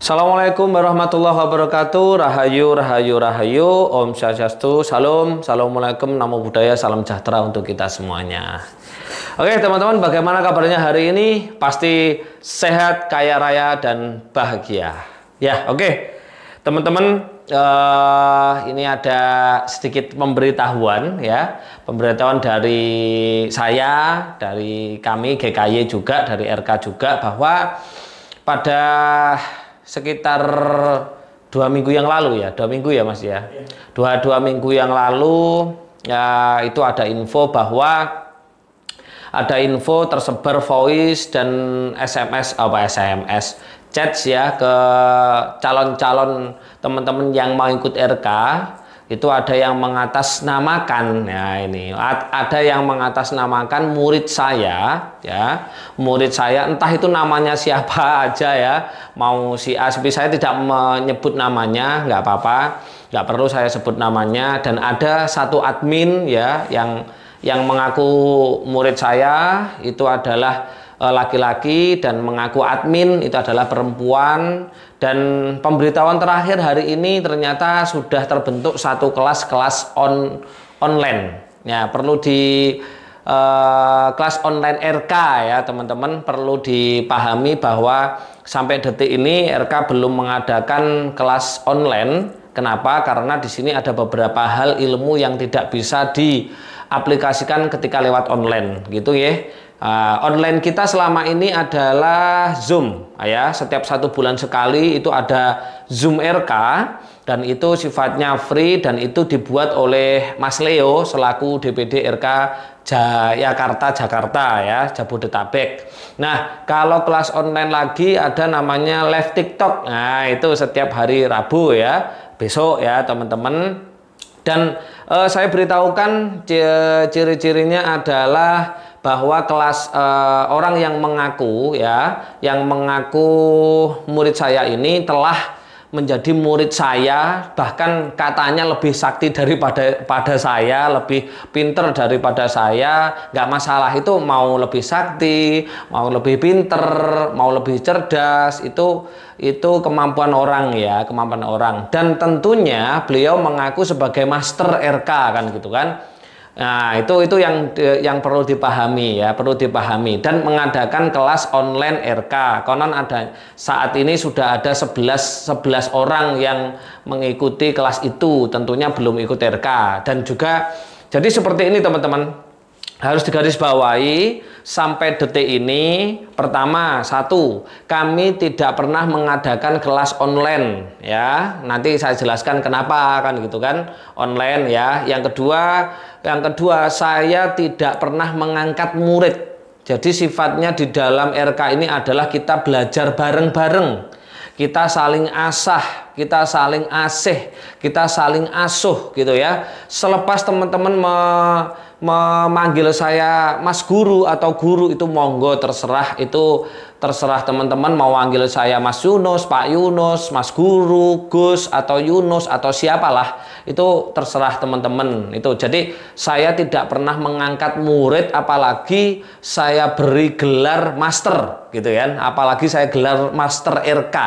Assalamualaikum warahmatullahi wabarakatuh. Rahayu, rahayu, rahayu. Om Swastiastu. Salam. Assalamualaikum. Namo Buddhaya. Salam sejahtera untuk kita semuanya. Oke teman-teman, bagaimana kabarnya hari ini? Pasti sehat, kaya raya, dan bahagia. Ya, oke. Teman-teman, ini ada sedikit pemberitahuan ya. Pemberitahuan dari saya, dari kami GKY juga, dari RK juga, bahwa pada sekitar 2 minggu yang lalu ya, 2 minggu ya Mas ya, dua minggu yang lalu ya, itu ada info bahwa ada info tersebar voice dan SMS chat ya ke calon-calon teman-teman yang mau ikut RK. Itu ada yang mengatasnamakan ya, ini ada yang mengatasnamakan murid saya ya, murid saya, entah itu namanya siapa aja ya, mau si A, saya tidak menyebut namanya, nggak apa-apa, nggak perlu saya sebut namanya. Dan ada satu admin ya yang mengaku murid saya itu adalah laki-laki, dan mengaku admin itu adalah perempuan. Dan pemberitahuan terakhir hari ini ternyata sudah terbentuk satu kelas online ya, perlu di kelas online RK ya teman-teman. Perlu dipahami bahwa sampai detik ini RK belum mengadakan kelas online. Kenapa? Karena di sini ada beberapa hal ilmu yang tidak bisa diaplikasikan ketika lewat online gitu ya. Online kita selama ini adalah Zoom ya, setiap 1 bulan sekali itu ada Zoom RK, dan itu sifatnya free, dan itu dibuat oleh Mas Leo selaku DPD RK Jakarta ya, Jabodetabek. Nah, kalau kelas online lagi ada namanya live TikTok. Nah, itu setiap hari Rabu ya, besok ya teman-teman. Dan saya beritahukan ciri-cirinya adalah bahwa kelas orang yang mengaku ya, yang mengaku murid saya ini telah menjadi murid saya, bahkan katanya lebih sakti daripada saya, lebih pinter daripada saya. Nggak masalah itu, mau lebih sakti, mau lebih pinter, mau lebih cerdas, itu kemampuan orang ya, kemampuan orang. Dan tentunya beliau mengaku sebagai master RK kan gitu kan. Nah, itu yang perlu dipahami ya, perlu dipahami. Dan mengadakan kelas online RK. Konon ada saat ini sudah ada 11 orang yang mengikuti kelas itu, tentunya belum ikut RK. Dan juga jadi seperti ini teman-teman. Harus digarisbawahi sampai detik ini. Pertama, satu, kami tidak pernah mengadakan kelas online ya. Nanti saya jelaskan kenapa kan gitu kan, online ya. Yang kedua, saya tidak pernah mengangkat murid. Jadi sifatnya di dalam RK ini adalah kita belajar bareng-bareng. Kita saling asah, kita saling asih, kita saling asuh gitu ya. Selepas teman-teman memanggil saya Mas Guru atau Guru, itu monggo, terserah, itu terserah teman-teman mau manggil saya Mas Yunus, Pak Yunus, Mas Guru, Gus atau Yunus atau siapalah, itu terserah teman-teman itu. Jadi saya tidak pernah mengangkat murid, apalagi saya beri gelar master gitu ya, apalagi saya gelar master RK.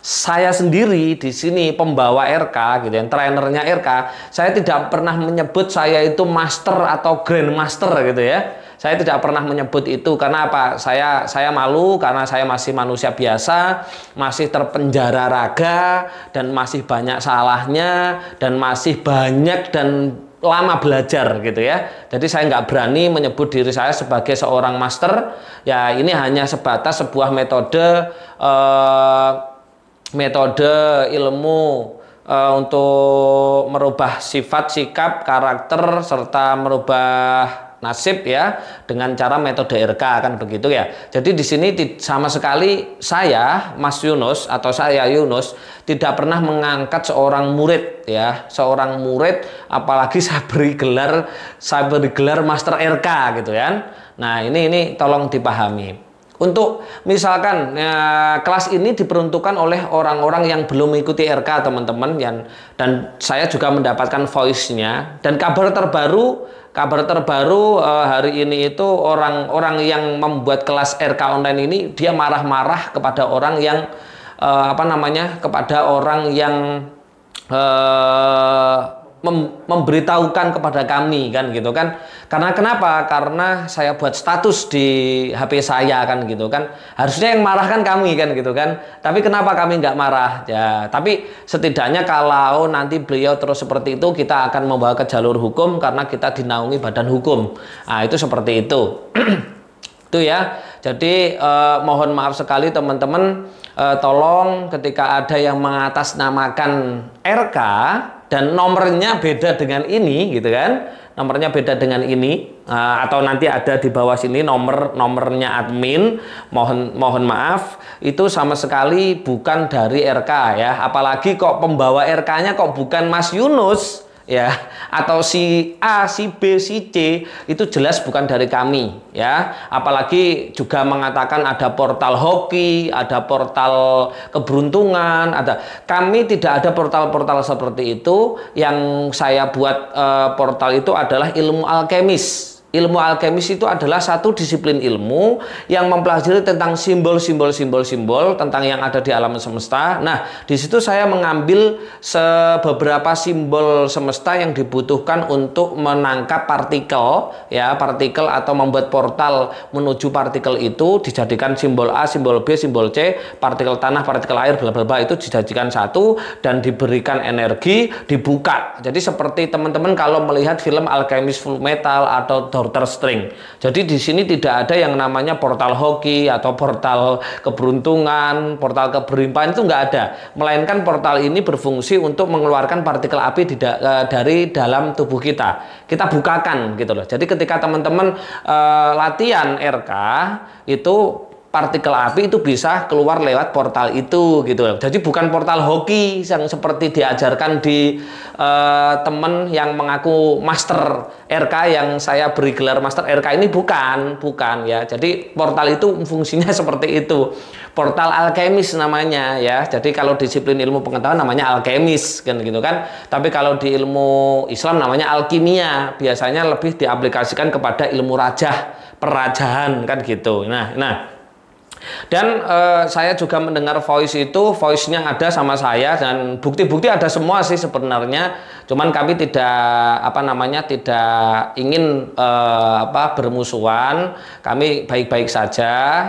Saya sendiri di sini pembawa RK gitu ya, trainernya RK. Saya tidak pernah menyebut saya itu master atau grandmaster gitu ya. Saya tidak pernah menyebut itu. Karena apa? Saya malu, karena saya masih manusia biasa, masih terpenjara raga, dan masih banyak salahnya, dan masih banyak dan lama belajar gitu ya. Jadi saya nggak berani menyebut diri saya sebagai seorang master. Ya, ini hanya sebatas sebuah metode ilmu untuk merubah sifat, sikap, karakter, serta merubah nasib ya, dengan cara metode RK kan begitu ya. Jadi di sini sama sekali saya Mas Yunus atau saya Yunus tidak pernah mengangkat seorang murid ya, seorang murid, apalagi saya beri gelar master RK gitu ya. Nah, ini tolong dipahami. Untuk misalkan kelas ini diperuntukkan oleh orang-orang yang belum mengikuti RK teman-teman, dan saya juga mendapatkan voice-nya. Dan kabar terbaru hari ini itu orang yang membuat kelas RK online ini, dia marah-marah kepada orang yang apa namanya, kepada orang yang memberitahukan kepada kami kan gitu kan. Karena kenapa? Karena saya buat status di HP saya kan gitu kan. Harusnya yang marah kan kami kan gitu kan. Tapi kenapa kami nggak marah? Ya, tapi setidaknya kalau nanti beliau terus seperti itu, kita akan membawa ke jalur hukum karena kita dinaungi badan hukum. Nah, itu seperti itu. Itu ya. Jadi mohon maaf sekali teman-teman, tolong ketika ada yang mengatasnamakan RK dan nomornya beda dengan ini gitu kan, nomornya beda dengan ini, atau nanti ada di bawah sini nomornya admin, mohon maaf, itu sama sekali bukan dari RK ya. Apalagi kok pembawa RK-nya kok bukan Mas Yunus ya, atau si A, si B, si C, itu jelas bukan dari kami ya. Apalagi juga mengatakan ada portal hoki, ada portal keberuntungan, kami tidak ada portal-portal seperti itu. Yang saya buat portal itu adalah ilmu alkemis. Ilmu alkemis itu adalah satu disiplin ilmu yang mempelajari tentang simbol-simbol tentang yang ada di alam semesta. Nah, di situ saya mengambil beberapa simbol semesta yang dibutuhkan untuk menangkap partikel ya, partikel atau membuat portal menuju partikel itu dijadikan simbol A, simbol B, simbol C, partikel tanah, partikel air, bla bla bla, itu dijadikan satu dan diberikan energi, dibuka. Jadi seperti teman-teman kalau melihat film Alchemist Full Metal atau Doctor Strange. Jadi di sini tidak ada yang namanya portal hoki atau portal keberuntungan, portal keberimpahan, itu nggak ada. Melainkan portal ini berfungsi untuk mengeluarkan partikel api dari dalam tubuh kita. Kita bukakan gitu loh. Jadi ketika teman-teman latihan RK itu, partikel api itu bisa keluar lewat portal itu gitu. Jadi bukan portal hoki yang seperti diajarkan di teman yang mengaku master RK, yang saya beri gelar master RK ini, bukan ya. Jadi portal itu fungsinya seperti itu. Portal alkemis namanya ya. Jadi kalau disiplin ilmu pengetahuan namanya alkemis kan gitu kan. Tapi kalau di ilmu Islam namanya alkimia. Biasanya lebih diaplikasikan kepada ilmu rajah, perajahan kan gitu. Nah, dan saya juga mendengar voice-nya ada sama saya, dan bukti-bukti ada semua sih sebenarnya. Cuman kami tidak tidak ingin bermusuhan. Kami baik-baik saja.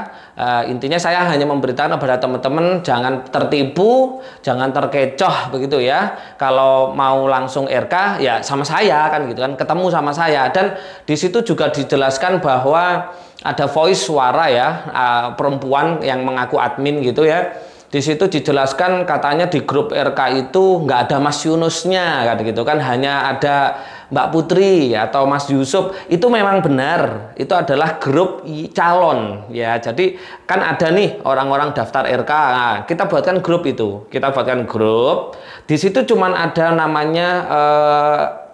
Intinya saya hanya memberitakan kepada teman-teman jangan tertipu, jangan terkecoh begitu ya. Kalau mau langsung RK ya sama saya kan gitu kan, ketemu sama saya. Dan di situ juga dijelaskan bahwa ada voice suara ya, perempuan yang mengaku admin gitu ya. Di situ dijelaskan katanya di grup RK itu nggak ada Mas Yunusnya kan gitu kan, hanya ada Mbak Putri atau Mas Yusuf. Itu memang benar, itu adalah grup calon ya. Jadi kan ada nih orang-orang daftar RK. Nah, kita buatkan grup itu, kita buatkan grup. Di situ cuman ada namanya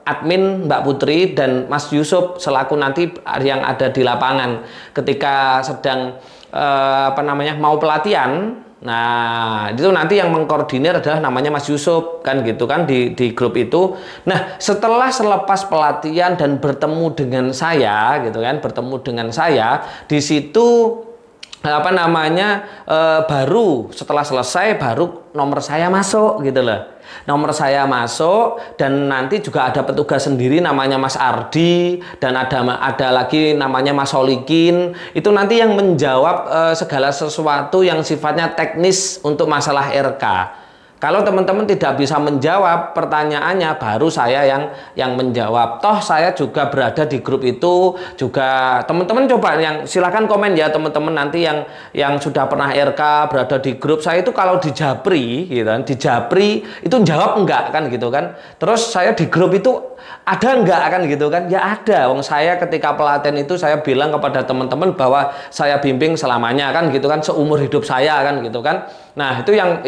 admin Mbak Putri dan Mas Yusuf selaku nanti yang ada di lapangan ketika sedang mau pelatihan. Nah, itu nanti yang mengkoordinir adalah namanya Mas Yusuf kan gitu kan di grup itu. Nah, selepas pelatihan dan bertemu dengan saya gitu kan, di situ baru setelah selesai baru nomor saya masuk gitu loh. Nomor saya masuk, dan nanti juga ada petugas sendiri namanya Mas Ardi, dan ada lagi namanya Mas Solikin. Itu nanti yang menjawab segala sesuatu yang sifatnya teknis untuk masalah RK. Kalau teman-teman tidak bisa menjawab pertanyaannya, baru saya yang menjawab. Toh saya juga berada di grup itu juga. Teman-teman coba silakan komen ya teman-teman nanti yang sudah pernah RK berada di grup saya itu, kalau di Japri gitu kan, di Japri itu jawab enggak kan gitu kan. Terus saya di grup itu ada enggak kan gitu kan? Ya ada. Wong saya ketika pelatihan itu saya bilang kepada teman-teman bahwa saya bimbing selamanya kan gitu kan, seumur hidup saya kan gitu kan. Nah, itu yang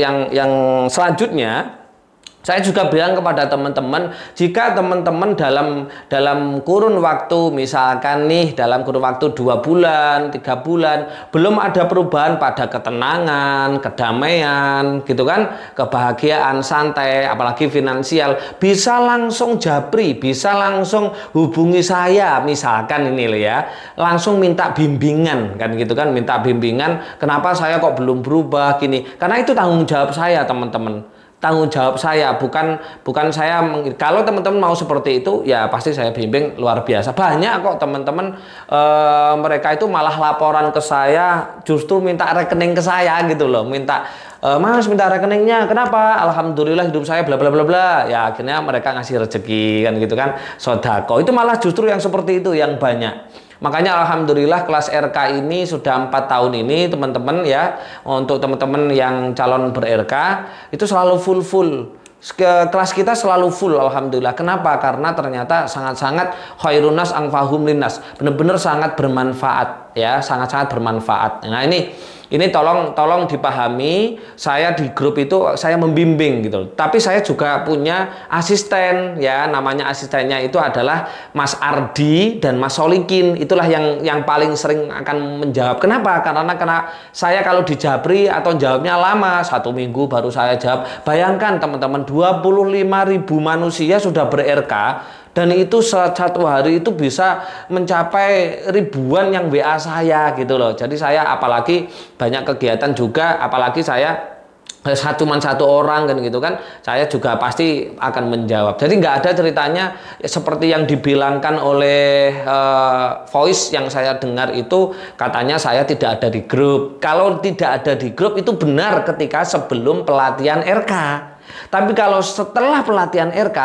selanjutnya Saya juga bilang kepada teman-teman, jika teman-teman dalam kurun waktu, misalkan nih dalam kurun waktu 2 bulan, 3 bulan, belum ada perubahan pada ketenangan, kedamaian, gitu kan, kebahagiaan, santai, apalagi finansial, bisa langsung japri, bisa langsung hubungi saya, misalkan ini loh ya, langsung minta bimbingan, kan gitu kan, minta bimbingan, kenapa saya kok belum berubah, gini, karena itu tanggung jawab saya, teman-teman. Tanggung jawab saya, bukan saya. Kalau teman-teman mau seperti itu, ya pasti saya bimbing luar biasa. Banyak kok teman-teman, mereka itu malah laporan ke saya, justru minta rekening ke saya gitu loh, minta Mas minta rekeningnya, kenapa? Alhamdulillah hidup saya bla bla bla bla. Ya akhirnya mereka ngasih rezeki kan gitu kan, sodako. Itu malah justru yang seperti itu yang banyak. Makanya alhamdulillah kelas RK ini sudah 4 tahun ini teman-teman ya. Untuk teman-teman yang calon ber-RK itu selalu full. Kelas kita selalu full alhamdulillah. Kenapa? Karena ternyata sangat-sangat khairunas angfahum linnas. Benar-benar sangat bermanfaat ya, sangat-sangat bermanfaat. Nah, ini tolong dipahami, saya di grup itu saya membimbing gitu. Tapi saya juga punya asisten ya, namanya asistennya itu adalah Mas Ardi dan Mas Solikin. Itulah yang paling sering akan menjawab. Kenapa? Karena saya kalau dijabri atau jawabnya lama, 1 minggu baru saya jawab. Bayangkan teman-teman, 25.000 manusia sudah ber-RK. Dan itu satu hari itu bisa mencapai ribuan yang WA saya gitu loh. Jadi saya apalagi banyak kegiatan juga, apalagi saya cuma 1 orang kan gitu kan, saya juga pasti akan menjawab. Jadi nggak ada ceritanya seperti yang dibilangkan oleh voice yang saya dengar itu, katanya saya tidak ada di grup. Kalau tidak ada di grup itu benar ketika sebelum pelatihan RK. Tapi kalau setelah pelatihan RK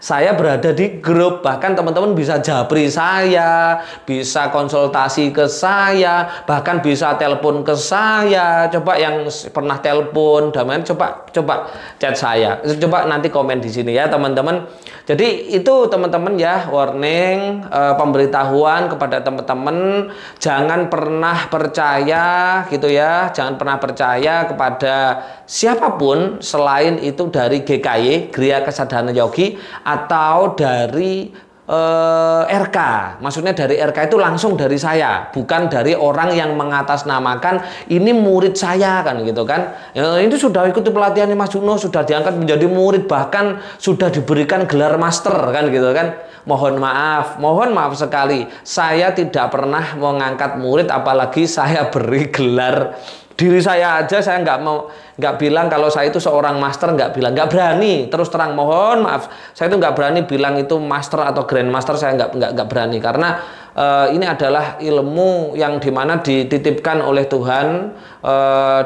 saya berada di grup, bahkan teman-teman bisa japri saya, bisa konsultasi ke saya, bahkan bisa telepon ke saya. Coba yang pernah telepon, coba chat saya. Coba nanti komen di sini ya teman-teman. Jadi itu teman-teman ya, warning, pemberitahuan kepada teman-teman, jangan pernah percaya gitu ya, jangan pernah percaya kepada siapapun selain itu dari GKY, Gria Kesadharaan Yogi, atau dari RK. Maksudnya dari RK itu langsung dari saya, bukan dari orang yang mengatasnamakan ini murid saya kan gitu kan. Ya, itu sudah ikuti pelatihannya Mas Juno, sudah diangkat menjadi murid, bahkan sudah diberikan gelar master kan gitu kan. Mohon maaf sekali, saya tidak pernah mengangkat murid, apalagi saya beri gelar. Diri saya aja saya nggak bilang kalau saya itu seorang master, nggak berani, terus terang mohon maaf, saya itu nggak berani bilang itu master atau grandmaster, saya nggak berani, karena ini adalah ilmu yang dimana dititipkan oleh Tuhan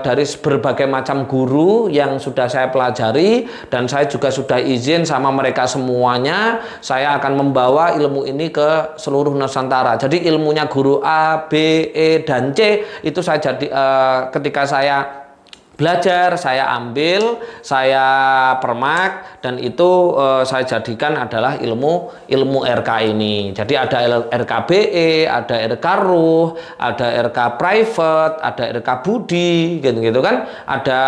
dari berbagai macam guru yang sudah saya pelajari, dan saya juga sudah izin sama mereka semuanya, saya akan membawa ilmu ini ke seluruh Nusantara. Jadi ilmunya guru A, B, E, dan C itu saya jadi ketika saya belajar, saya ambil, saya permak, dan itu saya jadikan adalah ilmu RK ini. Jadi ada RKBE, ada RK Ruh, ada RK Private, ada RK Budi, gitu kan. Ada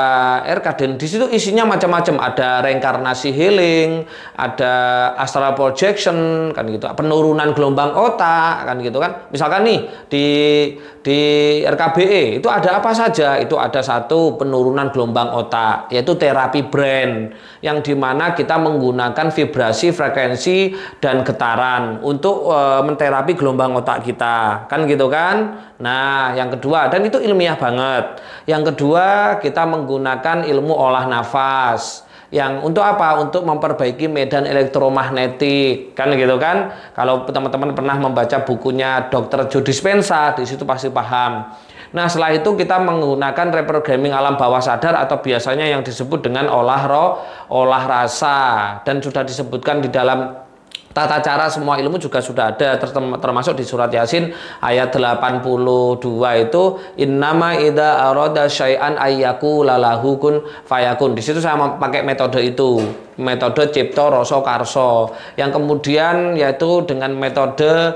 RK, dan di situ isinya macam-macam. Ada reinkarnasi healing, ada astral projection, kan gitu. Penurunan gelombang otak, kan gitu kan. Misalkan nih di RKBE itu ada apa saja? Itu ada satu penurunan gelombang otak, yaitu terapi brain, yang dimana kita menggunakan vibrasi, frekuensi, dan getaran untuk menterapi gelombang otak kita, kan gitu kan. Nah, yang kedua, dan itu ilmiah banget. Yang kedua, kita menggunakan ilmu olah nafas. Yang untuk apa? Untuk memperbaiki medan elektromagnetik, kan gitu kan. Kalau teman-teman pernah membaca bukunya Dr. Joe Dispenza, di situ pasti paham. Nah, setelah itu kita menggunakan reprogramming alam bawah sadar, atau biasanya yang disebut dengan olah roh, olah rasa, dan sudah disebutkan di dalam tata cara semua ilmu juga sudah ada, termasuk di surat Yasin ayat 82 itu, innama idza arada syai'an ayyaku lalahu kun fayakun. Di situ saya pakai metode itu, metode cipta rasa karsa, yang kemudian yaitu dengan metode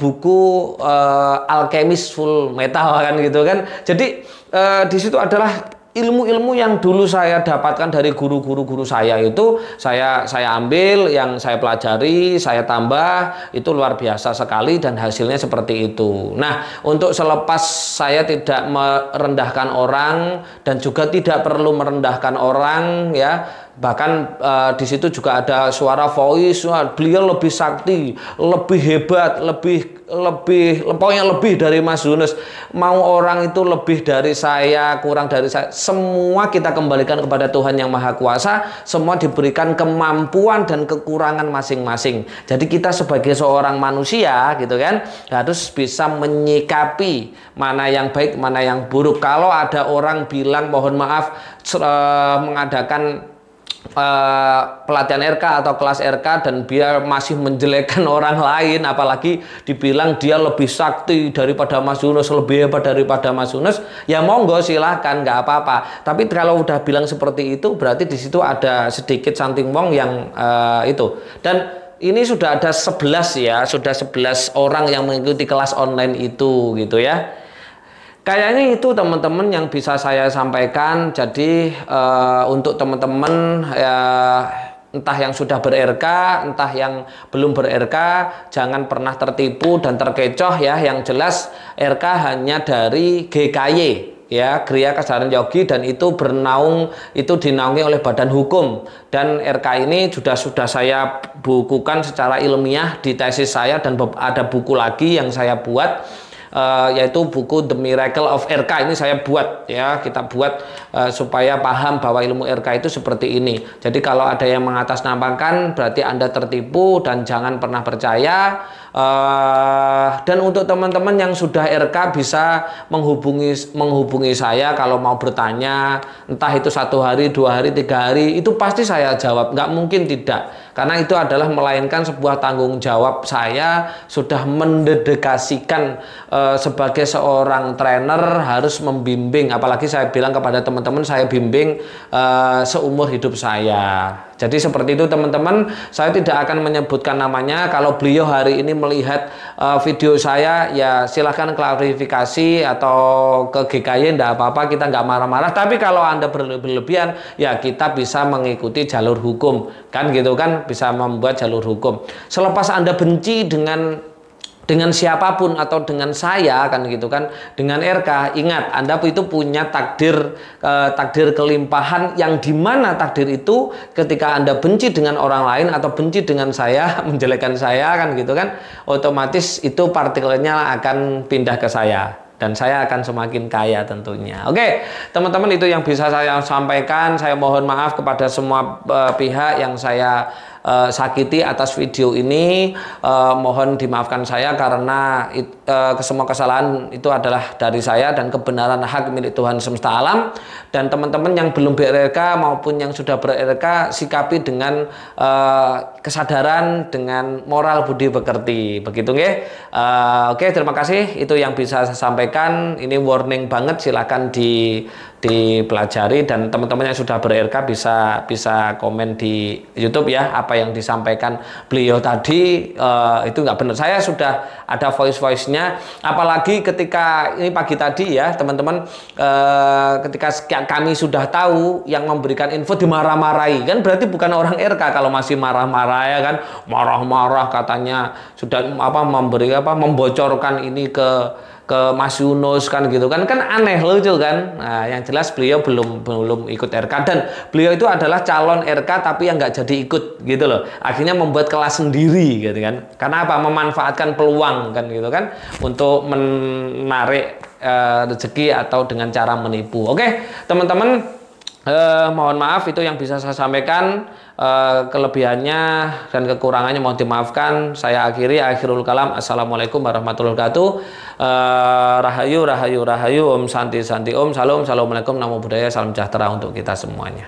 buku Alchemist Full Metal, kan gitu kan. Jadi di situ adalah ilmu-ilmu yang dulu saya dapatkan dari guru-guru saya itu saya ambil, yang saya pelajari, saya tambah, itu luar biasa sekali dan hasilnya seperti itu. Nah, untuk selepas saya tidak merendahkan orang dan juga tidak perlu merendahkan orang ya. Bahkan di situ juga ada suara voice, beliau lebih sakti, lebih hebat, pokoknya lebih dari Mas Yunus. Mau orang itu lebih dari saya, kurang dari saya, semua kita kembalikan kepada Tuhan yang Maha Kuasa. Semua diberikan kemampuan dan kekurangan masing-masing. Jadi kita sebagai seorang manusia gitu kan, harus bisa menyikapi mana yang baik, mana yang buruk. Kalau ada orang bilang mohon maaf mengadakan pelatihan RK atau kelas RK dan dia masih menjelekkan orang lain, apalagi dibilang dia lebih sakti daripada Mas Yunus, lebih hebat daripada Mas Yunus, ya monggo silahkan, nggak apa-apa. Tapi kalau udah bilang seperti itu, berarti di situ ada sedikit something wrong yang itu. Dan ini sudah ada 11 ya, sudah 11 orang yang mengikuti kelas online itu gitu ya. Kayaknya itu teman-teman yang bisa saya sampaikan. Jadi untuk teman-teman entah yang sudah ber-RK, entah yang belum ber-RK, jangan pernah tertipu dan terkecoh ya. Yang jelas RK hanya dari GKY ya, Kriya Kesadaran Yogi, dan itu dinaungi oleh badan hukum. Dan RK ini sudah saya bukukan secara ilmiah di tesis saya, dan ada buku lagi yang saya buat, yaitu buku The Miracle of RK. Ini saya buat ya, kita buat supaya paham bahwa ilmu RK itu seperti ini. Jadi kalau ada yang mengatasnamakan, berarti Anda tertipu dan jangan pernah percaya. Dan untuk teman-teman yang sudah RK bisa menghubungi saya kalau mau bertanya, entah itu 1 hari, 2 hari, 3 hari, itu pasti saya jawab, nggak mungkin tidak, karena itu adalah melainkan sebuah tanggung jawab. Saya sudah mendedikasikan sebagai seorang trainer harus membimbing, apalagi saya bilang kepada teman-teman, saya bimbing seumur hidup saya. Jadi seperti itu teman-teman. Saya tidak akan menyebutkan namanya. Kalau beliau hari ini melihat video saya, ya silahkan klarifikasi atau ke GKY, tidak apa-apa, kita nggak marah-marah. Tapi kalau Anda berlebihan, ya kita bisa mengikuti jalur hukum, kan gitu kan, bisa membuat jalur hukum. Selepas Anda benci dengan siapapun atau dengan saya, kan gitu kan, dengan RK, ingat Anda itu punya takdir kelimpahan, yang dimana takdir itu ketika Anda benci dengan orang lain atau benci dengan saya, menjelekkan saya, kan gitu kan, otomatis itu partikelnya akan pindah ke saya dan saya akan semakin kaya tentunya. Oke, teman-teman, itu yang bisa saya sampaikan. Saya mohon maaf kepada semua pihak yang saya sakiti atas video ini. Mohon dimaafkan saya karena semua kesalahan itu adalah dari saya dan kebenaran hak milik Tuhan semesta alam. Dan teman-teman yang belum ber-RK maupun yang sudah ber-RK, sikapi dengan kesadaran, dengan moral budi pekerti, begitu nggih? Oke, terima kasih. Itu yang bisa saya sampaikan. Ini warning banget, silahkan dipelajari, dan teman-teman yang sudah ber-RK bisa komen di YouTube ya, apa yang disampaikan beliau tadi itu nggak benar. Saya sudah ada voice-nya, apalagi ketika ini pagi tadi ya teman-teman, ketika kami sudah tahu yang memberikan info dimarah-marahi, kan berarti bukan orang RK kalau masih marah-marah ya kan, marah-marah katanya sudah membocorkan ini ke Mas Yunus, kan gitu kan aneh, lucu kan. Nah, yang jelas beliau belum ikut RK, dan beliau itu adalah calon RK tapi yang nggak jadi ikut gitu loh. Akhirnya membuat kelas sendiri gitu kan. Karena apa? Memanfaatkan peluang, kan gitu kan, untuk menarik rezeki atau dengan cara menipu. Oke, teman-teman, mohon maaf, itu yang bisa saya sampaikan. Kelebihannya dan kekurangannya mohon dimaafkan. Saya akhirul kalam. Assalamualaikum warahmatullahi wabarakatuh. Rahayu, rahayu, rahayu. Om Santi, Santi, Om. Salam. Assalamualaikum. Namo Buddhaya. Salam sejahtera untuk kita semuanya.